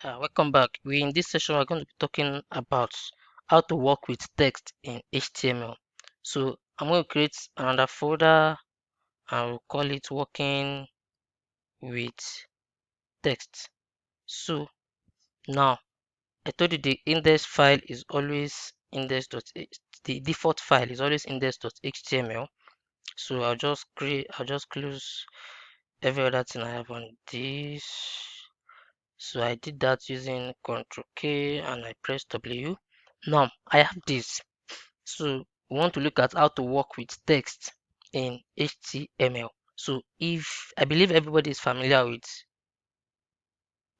Welcome back. In this session, we're going to be talking about how to work with text in HTML. So I'm going to create another folder and we'll call it working with text. So now I told you the index file is always the default file is always index.html. So I'll just close every other thing I have on this. So I did that using Ctrl K and I press W. Now I have this. So we want to look at how to work with text in HTML. So if I believe everybody is familiar with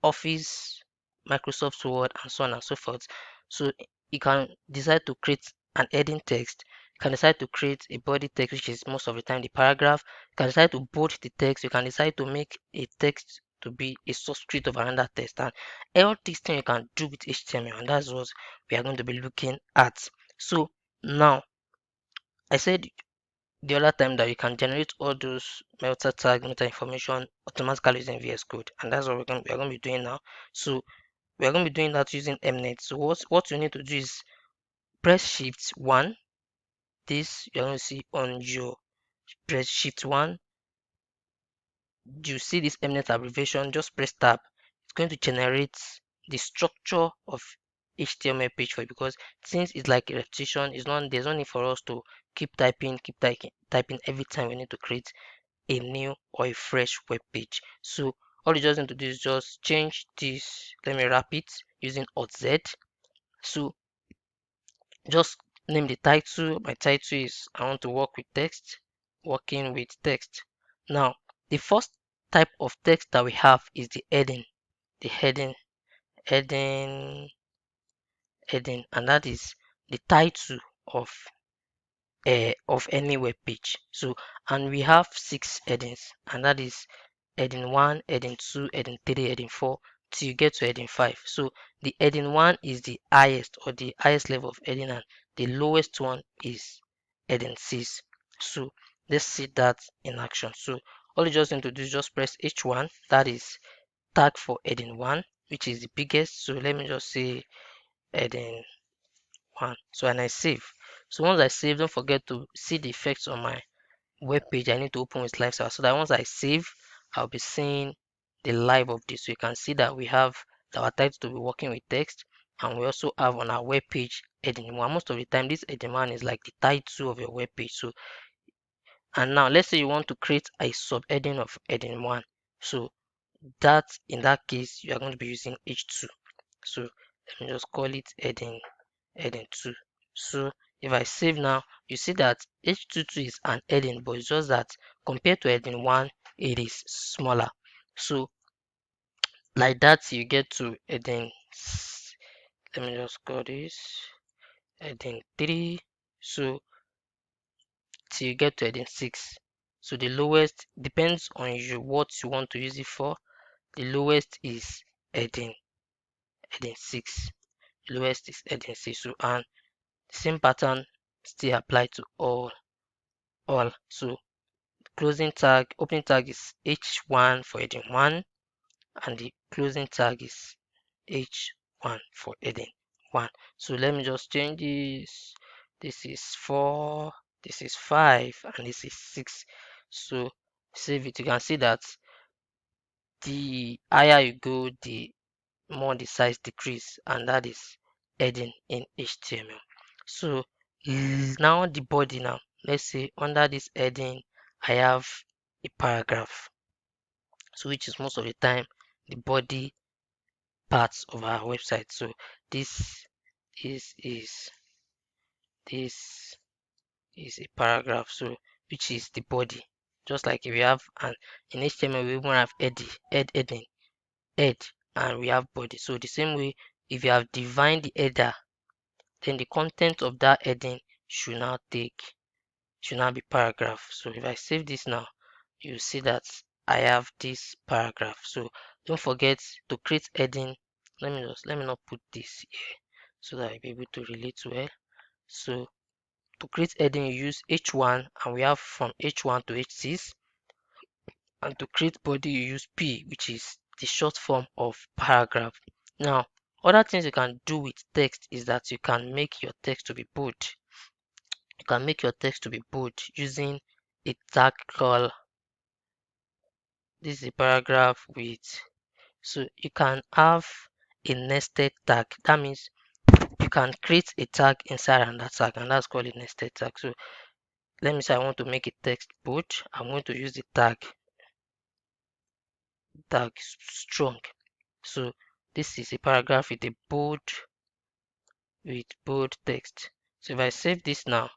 Office, Microsoft Word, and so on and so forth. So you can decide to create an heading text. You can decide to create a body text, which is most of the time the paragraph. You can decide to bold the text. You can decide to make a text to be a subscript of another text. And all these things you can do with HTML, and that's what we are going to be looking at. So now I said the other time that you can generate all those meta tag, meta information automatically using VS Code, and that's what we are going to be doing now. So we are going to be doing that using Mnet. So what you need to do is press Shift 1. This you're going to see on your press Shift 1. You see this Mnet abbreviation, just press Tab. It's going to generate the structure of HTML page for you, because since it's like a repetition, there's no need for us to keep typing every time we need to create a new or a fresh web page. So all you just need to do is just change this. Let me wrap it using Alt Z. So just name the title. My title is I want to work with text, working with text. Now, the first type of text that we have is the heading, the heading, heading, and that is the title of any web page. So, and we have 6 headings, and that is heading 1, heading 2, heading 3, heading 4, till you get to heading 5. So the heading 1 is the highest, or the highest level of heading, and the lowest one is heading 6. So let's see that in action. So all you just need to do is just press H1, that is tag for heading 1, which is the biggest. So let me just say heading 1. So and I save. So once I save, don't forget to see the effects on my web page. I need to open with lifestyle, so that once I save, I'll be seeing the live of this. So you can see that we have our title to be working with text, and we also have on our web page heading 1. Most of the time this heading 1 is like the title of your web page. So and now let's say you want to create a subheading of heading 1. So that in that case you are going to be using H2. So let me just call it heading 2. So if I save now, you see that H22 is an heading, but it's just that compared to heading 1, it is smaller. So like that, you get to heading, let me just call this heading 3. So till you get to heading 6. So the lowest depends on you what you want to use it for. The lowest is heading 6. The lowest is heading 6. So and the same pattern still apply to all. So closing tag, opening tag is H1 for heading 1, and the closing tag is H1 for heading 1. So let me just change this. This is 4, this is 5, and this is 6. So save it. You can see that the higher you go, the more the size decrease, and that is heading in HTML. So now the body. Now let's say under this heading I have a paragraph, so which is most of the time the body parts of our website. So this is is this is a paragraph, so which is the body. Just like if we have an in HTML, we even have heading, head, and we have body. So the same way, if you have defined the header, then the content of that heading should now be paragraph. So if I save this now, you see that I have this paragraph. So don't forget to create heading. Let me not put this here so that I'll be able to relate well. So to create heading, you use H1, and we have from H1 to H6. And to create body, you use P, which is the short form of paragraph. Now, other things you can do with text is that you can make your text to be bold. You can make your text to be bold using a tag called, this is a paragraph with, so you can have a nested tag. That means you can create a tag inside another tag, and that's called a nested tag. So let me say I want to make a text bold. I'm going to use the tag strong. So this is a paragraph with bold text. So if I save this now,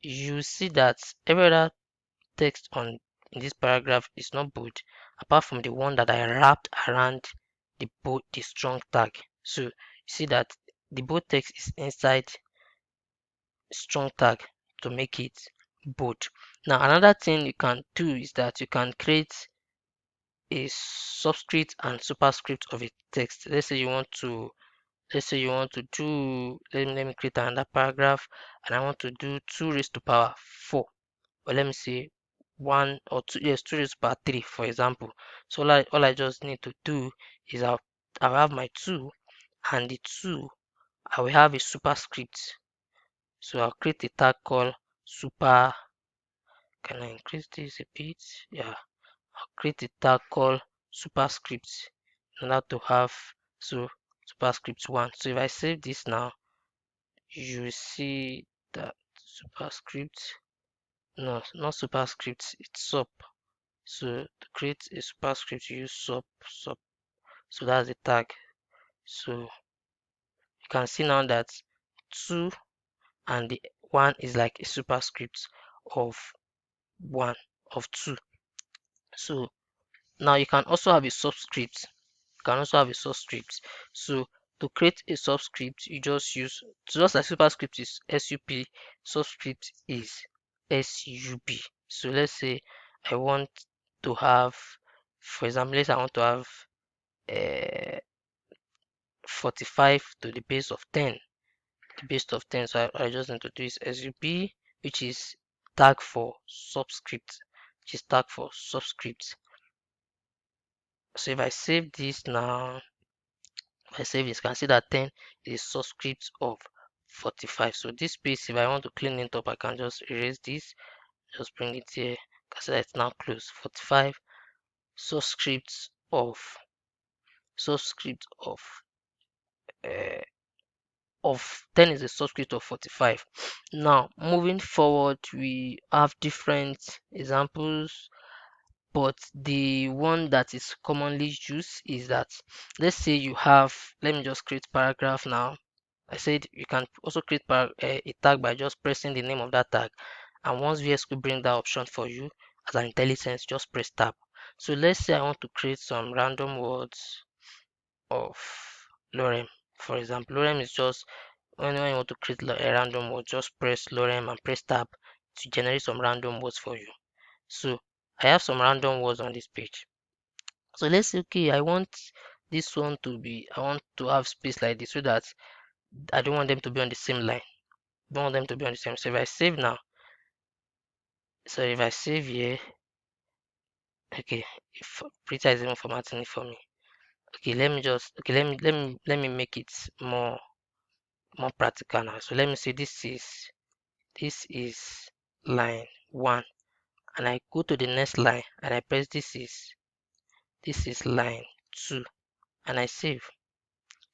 you see that every other text in this paragraph is not bold, apart from the one that I wrapped around the strong tag. So you see that the bold text is inside strong tag to make it bold. Now another thing you can do is that you can create a subscript and superscript of a text. Let me create another paragraph, and I want to do 2 raised to power 4, or let me say 1 or 2, yes, 2 raised to power 3, for example. So all I just need to do is I'll have my 2, and the 2 I will have a superscript. So I'll create a tag called super. Can I increase this a bit? Yeah, I'll create a tag called superscript in order to have, so superscript 1. So if I save this now, you see that superscript, no, not superscript, it's sub. So to create a superscript, you use sub. So that's the tag. So you can see now that 2 and the 1 is like a superscript of 1 of 2. So now you can also have a subscript. You can also have a subscript. So to create a subscript, you just use, just like superscript is sup, subscript is sub. So let's say I want to have, for example, let's say I want to have 45 to the base of 10. The base of 10. So I just need to do is sub, which is tag for subscript, which is tag for subscript. So if I save this now, if I save this, you can see that 10 is subscript of 45. So this space, if I want to clean it up, I can just erase this, just bring it here. You can see that it's now closed. 45 subscripts of uh, of 10 is a subscript of 45. Now moving forward, we have different examples, but the one that is commonly used is that, let's say you have, let me just create paragraph now. I said you can also create a tag by just pressing the name of that tag, and once VS could bring that option for you as an intelligence, just press tab. So let's say I want to create some random words of lorem. For example, lorem is just when you want to create a random word, just press lorem and press tab to generate some random words for you. So I have some random words on this page. So let's say, okay, I want this one to be, I want to have space like this so that I don't want them to be on the same line. I don't want them to be on the same. So if I save now, so if I save here, okay, if printer is even formatting it for me. Okay, let me make it more practical now. So let me say this is line 1, and I go to the next line and I press this is line 2, and I save.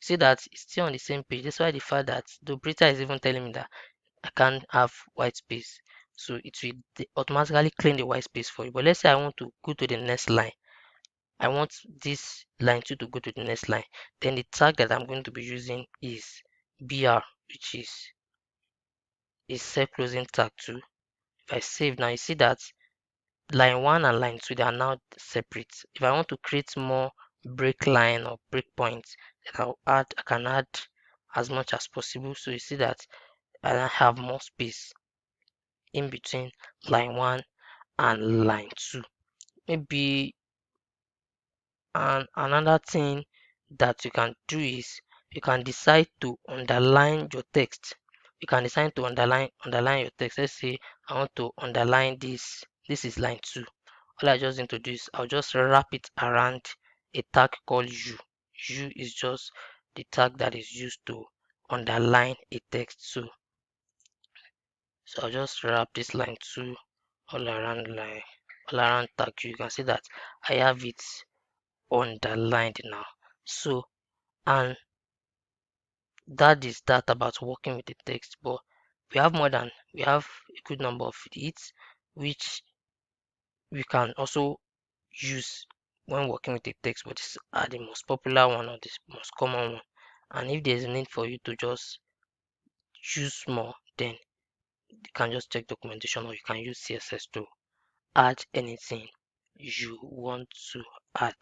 See that it's still on the same page. That's why the fact that the operator is even telling me that I can't have white space, so it will automatically clean the white space for you. But let's say I want to go to the next line. I want this line 2 to go to the next line. Then the tag that I'm going to be using is BR, which is self closing tag 2. If I save now, you see that line 1 and line 2, they are now separate. If I want to create more break line or break points, then I can add as much as possible. So you see that I have more space in between line 1 and line 2. Maybe, and another thing that you can do is you can decide to underline your text. You can decide to underline your text. Let's say I want to underline this. This is line 2. All I just need to do is I'll just wrap it around a tag called U is just the tag that is used to underline a text. So I'll just wrap this line 2 all around tag. You can see that I have it underlined now. So, and that is that about working with the text. But we have a good number of it which we can also use when working with the text, but these are the most popular one or the most common one. And if there's a need for you to just choose more, then you can just check documentation, or you can use CSS to add anything you want to add.